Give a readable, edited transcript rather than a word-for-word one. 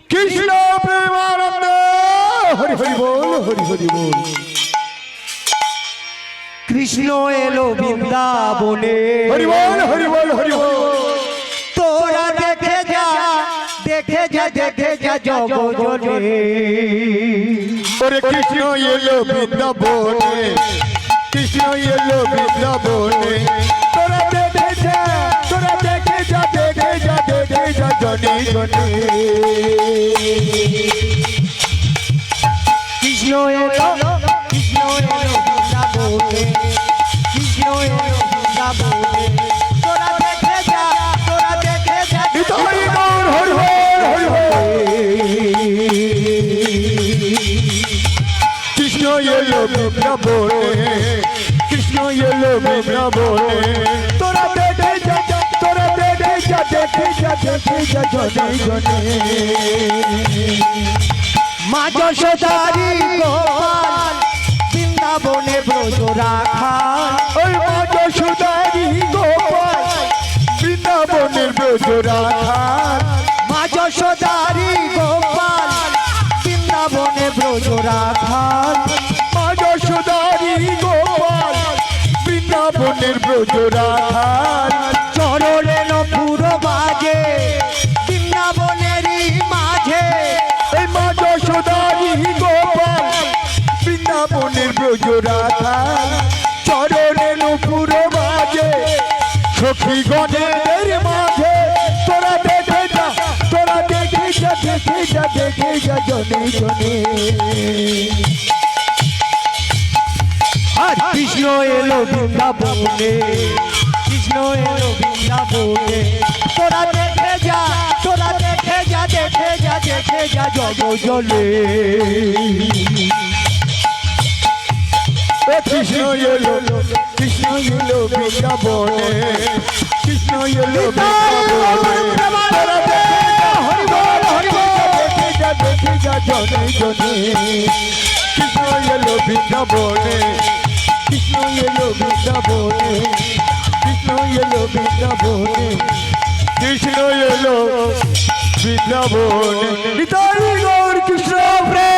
কৃষ্ণ প্রেমানন্দ হরি হরি বল হরি হরি বল। কৃষ্ণ এলো বৃন্দাবনে হরি বল হরি বল হরি বল। তোরা দেখে যা দেখে যা দেখে যা জগজনে। ওরে কৃষ্ণ এলো বৃন্দাবনে, কৃষ্ণ এলো বৃন্দাবনে। তোরা দেখে যা, তোরা দেখে যা দেখে যা দেখে যা জনে জনে। কৃষ্ণ এলো কৃষ্ণ এলো বৃন্দাবনে, কৃষ্ণ এলো বৃন্দাবনে। তোরা দেখে যা তোরা দেখে যা হরি বল হরি বল হরি বল। কৃষ্ণ এলো বৃন্দাবনে, কৃষ্ণ এলো বৃন্দাবনে। তোরা দেখে যা, তোরা দেখে যা দেখে যা দেখে যা জনে জনে। মা যশোদারি গোপাল বৃন্দাবনে ব্রজ রাখাল। ওই মা যশোদারি গোপাল বৃন্দাবনের ব্রজ রাখাল। মা যশোদারি গোপাল বৃন্দাবনে ব্রজ রাখাল। মা যশোদারি গোপাল বৃন্দাবনের ব্রজ রাখাল। চরণে নপুর বাজে বৃন্দাবনেরই মাঝে। এই মা যশোদারি গোপাল বৃন্দাবনের ব্রজ রাখাল। চরণে নূপুর বাজে সখী গণের মাঝে। তোরা দেখে যা, তোরা দেখে যা দেখে যা দেখে যা জনে জনে। আর কৃষ্ণ এলো বৃন্দাবনে, কৃষ্ণ এলো বৃন্দাবনে। তোরা দেখে যা তোরা দেখে যা দেখে যা দেখে যা জগ জলে। কৃষ্ণ এলো, কৃষ্ণ এলো বৃন্দাবনে, কৃষ্ণ এলো বৃন্দাবনে। তোরা দেখে যা, হরি বল হরি বল। দেখে যা দেখে যা জনে জনে। কৃষ্ণ এলো বৃন্দাবনে, কৃষ্ণ এলো বৃন্দাবনে, কৃষ্ণ এলো বৃন্দাবনে, কৃষ্ণ এলো বৃন্দাবনে। নিতাই গৌর কৃষ্ণ প্রেম।